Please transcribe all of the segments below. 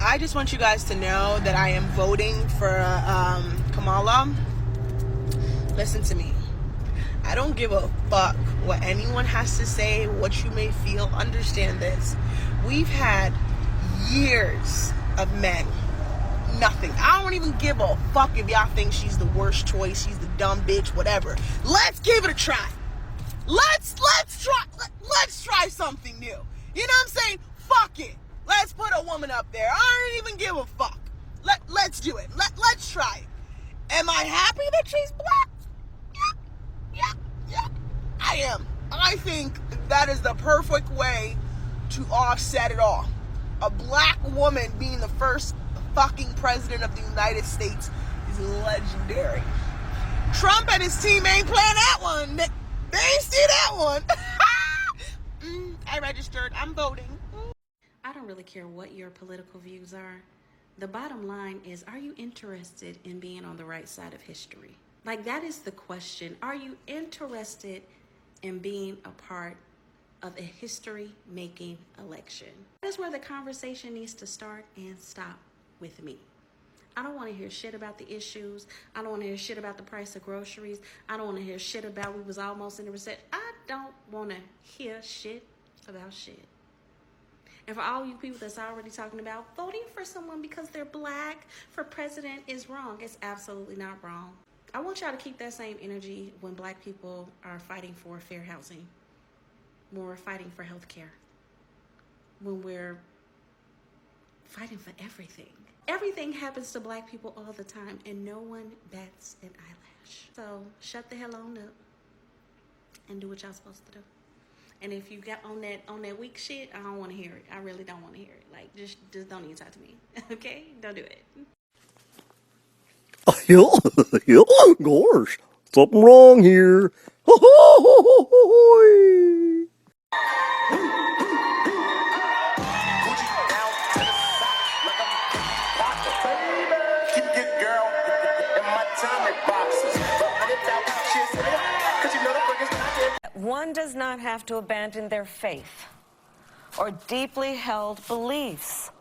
I just want you guys to know that I am voting for Kamala. Listen to me. I don't give a fuck what anyone has to say, what you may feel. Understand this. We've had years of men. Nothing. I don't even give a fuck if y'all think she's the worst choice, she's the dumb bitch, whatever. Let's give it a try. Let's try something new. You know what I'm saying? Fuck it. Let's put a woman up there. I don't even give a fuck. Let's do it. Let's try it. Am I happy that she's black? Yeah. I am. I think that is the perfect way to offset it all. A black woman being the first fucking president of the United States is legendary. Trump and his team ain't playing that one. They ain't see that one. I registered. I'm voting. I don't really care what your political views are. The bottom line is, are you interested in being on the right side of history? Like, that is the question. Are you interested in being a part of a history-making election? That is where the conversation needs to start and stop with me. I don't want to hear shit about the issues. I don't want to hear shit about the price of groceries. I don't want to hear shit about we was almost in a recession. I don't want to hear shit about shit. And for all you people that's already talking about voting for someone because they're black for president is wrong. It's absolutely not wrong. I want y'all to keep that same energy when black people are fighting for fair housing, when we're fighting for health care, when we're fighting for everything. Everything happens to black people all the time, and no one bats an eyelash. So shut the hell on up and do what y'all supposed to do. And if you got on that weak shit, I don't want to hear it. I really don't want to hear it. Like, just don't even talk to me. Okay? Don't do it. Gosh, something wrong here. One does not have to abandon their faith or deeply held beliefs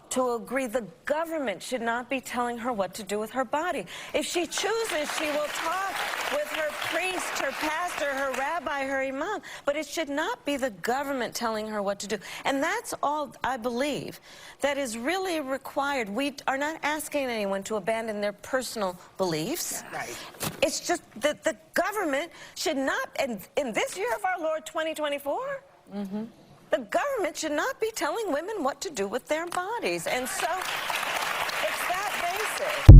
to agree the government should not be telling her what to do with her body. If she chooses, she will talk with her priest, her pastor, her rabbi, her imam, but it should not be the government telling her what to do. And that's all I believe that is really required. We are not asking anyone to abandon their personal beliefs. Right. It's just that the government should not, and in this year of our Lord 2024, the government should not be telling women what to do with their bodies. And so it's that basic.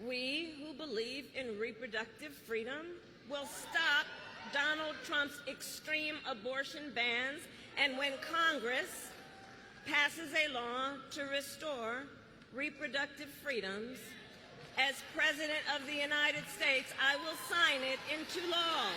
We who believe in reproductive freedom will stop Donald Trump's extreme abortion bans, and when Congress passes a law to restore reproductive freedoms, as President of the United States, I will sign it into law.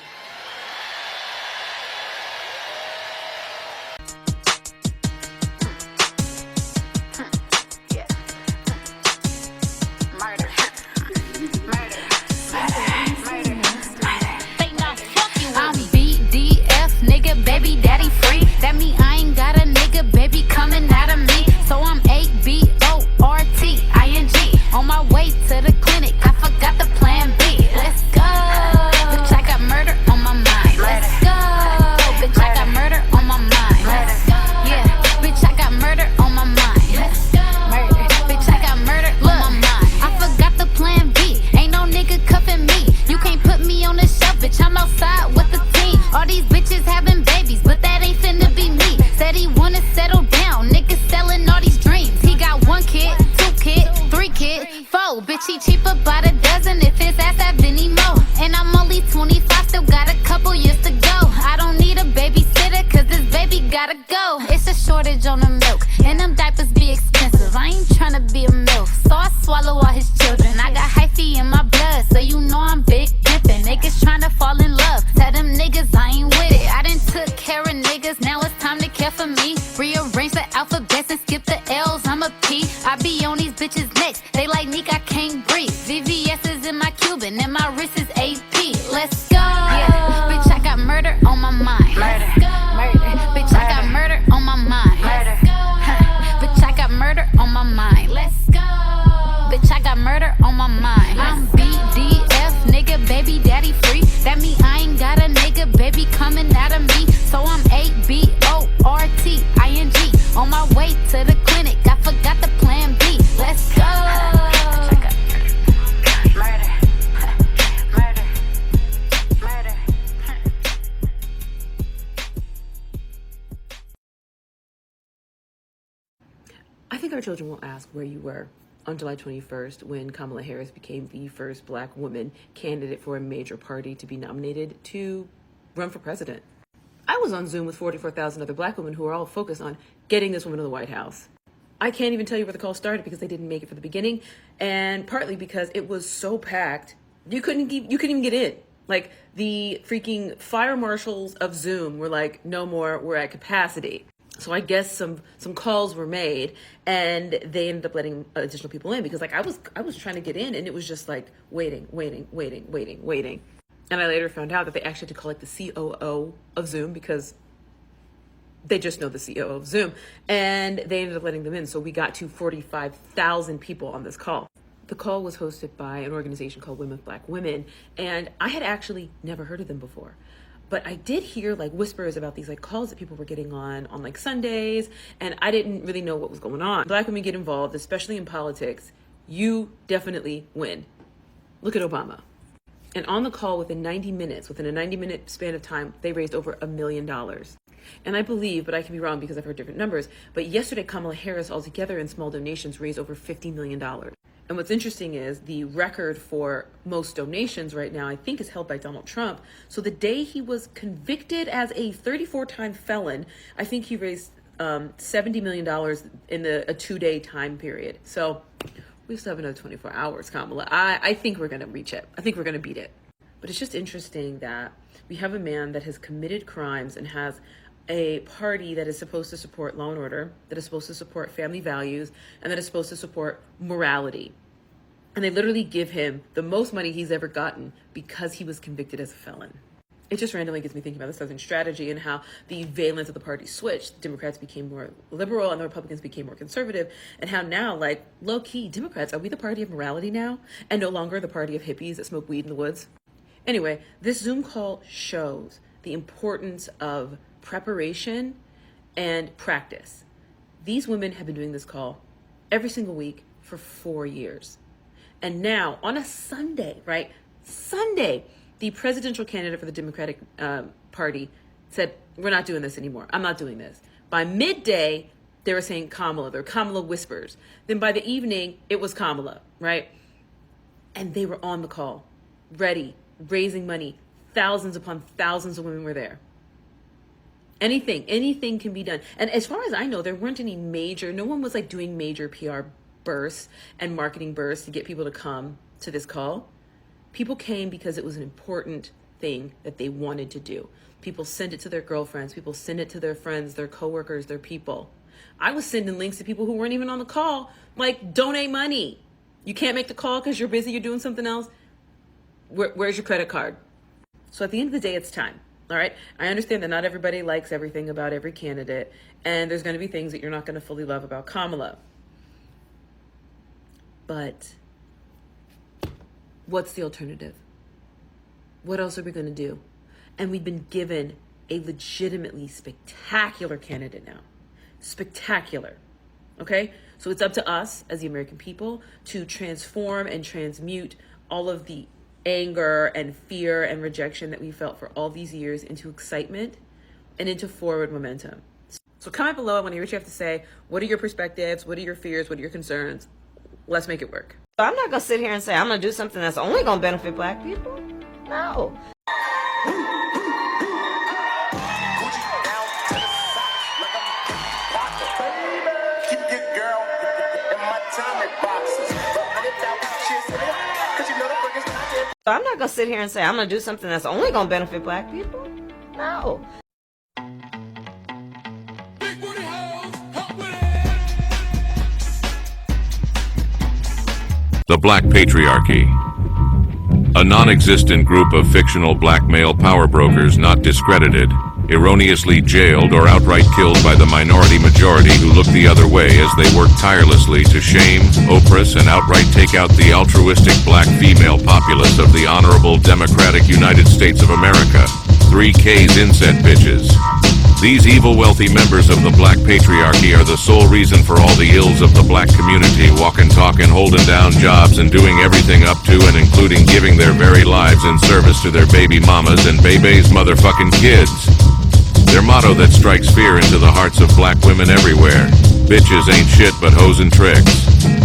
I'm BDF, nigga, baby daddy free. That mean I ain't got a nigga, baby, coming out of me. So I'm ABORTING. On my way to the clinic, I forgot the plan B. Let's go. Bitch, I got murder on my mind. Let's go. Bitch, I got murder on my mind. Let's go. Yeah, bitch, I got murder on my mind. Let's go. Murder. Bitch, I got murder on my mind. I forgot the plan B. Ain't no nigga cuffing me. You can't put me on the shelf, bitch. I'm outside with the team. All these bitches having babies, but that ain't finna be me. Said he wanna settle down. Niggas selling all these dreams. He got 1 kid, 2 kid, 3 kid, 4. Bitch, he cheaper by the dozen if his ass have any more. And I'm only 25, still got a couple years to go. I don't need a babysitter, cause this baby gotta go. It's a shortage on the milk, and them diapers be expensive. I ain't tryna be a MILF, so I swallow all his children. I got hyphy in my blood, so you know I'm big pimpin'. Niggas tryna fall in love, tell them niggas I ain't with it. I done took care of niggas, now it's time to care for me. Rearrange the alphabets and skip the L's, I'm a P. I be on these bitches next, they like Nick, I can't breathe. VVS is in my Cuban, and my wrist is AP. Let's go. Yeah, bitch, I got murder on my mind. Murder. baby, coming out of me. So I'm ABORTING. On my way to the clinic, I forgot the plan B. Let's go. Murder. Murder. Murder. I think our children will ask where you were on July 21st when Kamala Harris became the first black woman candidate for a major party to be nominated to run for president. I was on Zoom with 44,000 other black women who are all focused on getting this woman to the White House. I can't even tell you where the call started because they didn't make it for the beginning, and partly because it was so packed, you couldn't even get in. Like, the freaking fire marshals of Zoom were like, no more, we're at capacity. So I guess some calls were made, and they ended up letting additional people in because, like, I was trying to get in, and it was just like waiting. And I later found out that they actually had to call it the COO of Zoom because they just know the COO of Zoom, and they ended up letting them in. So we got to 45,000 people on this call. The call was hosted by an organization called Women with Black Women, and I had actually never heard of them before. But I did hear like whispers about these like calls that people were getting on like Sundays, and I didn't really know what was going on. Black women get involved, especially in politics, you definitely win. Look at Obama. And on the call within a 90-minute span of time, they raised over $1 million. And I believe, but I could be wrong because I've heard different numbers, but yesterday Kamala Harris altogether in small donations raised over $50 million. And what's interesting is the record for most donations right now, I think, is held by Donald Trump. So the day he was convicted as a 34-time felon, I think he raised $70 million in a 2-day time period. So we still have another 24 hours, Kamala. I think we're going to reach it. I think we're going to beat it. But it's just interesting that we have a man that has committed crimes and has a party that is supposed to support law and order, that is supposed to support family values, and that is supposed to support morality. And they literally give him the most money he's ever gotten because he was convicted as a felon. It just randomly gets me thinking about the Southern strategy and how the valence of the party switched. The Democrats became more liberal and the Republicans became more conservative. And how now, like, low-key, Democrats, are we the party of morality now? And no longer the party of hippies that smoke weed in the woods? Anyway, this Zoom call shows the importance of preparation and practice. These women have been doing this call every single week for 4 years. And now, on a Sunday, right? Sunday, the presidential candidate for the Democratic Party said, we're not doing this anymore. I'm not doing this. By midday, they were saying Kamala. There were Kamala whispers. Then by the evening, it was Kamala, right? And they were on the call, ready, raising money. Thousands upon thousands of women were there. Anything can be done. And as far as I know, there weren't any no one was like doing major PR bursts and marketing bursts to get people to come to this call. People came because it was an important thing that they wanted to do. People send it to their girlfriends. People send it to their friends, their coworkers, their people. I was sending links to people who weren't even on the call, like, donate money. You can't make the call because you're busy, you're doing something else. Where's your credit card? So at the end of the day, it's time. All right. I understand that not everybody likes everything about every candidate, and there's going to be things that you're not going to fully love about Kamala. But what's the alternative? What else are we going to do? And we've been given a legitimately spectacular candidate now. Spectacular. Okay? So it's up to us as the American people to transform and transmute all of the anger and fear and rejection that we felt for all these years into excitement and into forward momentum. So comment below. I want to hear what you have to say. What are your perspectives? What are your fears? What are your concerns? Let's make it work. I'm not going to sit here and say I'm going to do something that's only going to benefit black people. No. I'm not going to sit here and say I'm going to do something that's only going to benefit black people. No. The Black Patriarchy. A non-existent group of fictional black male power brokers not discredited, erroneously jailed or outright killed by the minority majority who look the other way as they work tirelessly to shame, oppress, and outright take out the altruistic black female populace of the honorable democratic United States of America. 3Ks inset bitches. These evil wealthy members of the black patriarchy are the sole reason for all the ills of the black community, walking, talking, holding down jobs, and doing everything up to and including giving their very lives in service to their baby mamas and baby's motherfucking kids. Their motto that strikes fear into the hearts of black women everywhere: bitches ain't shit but hoes and tricks.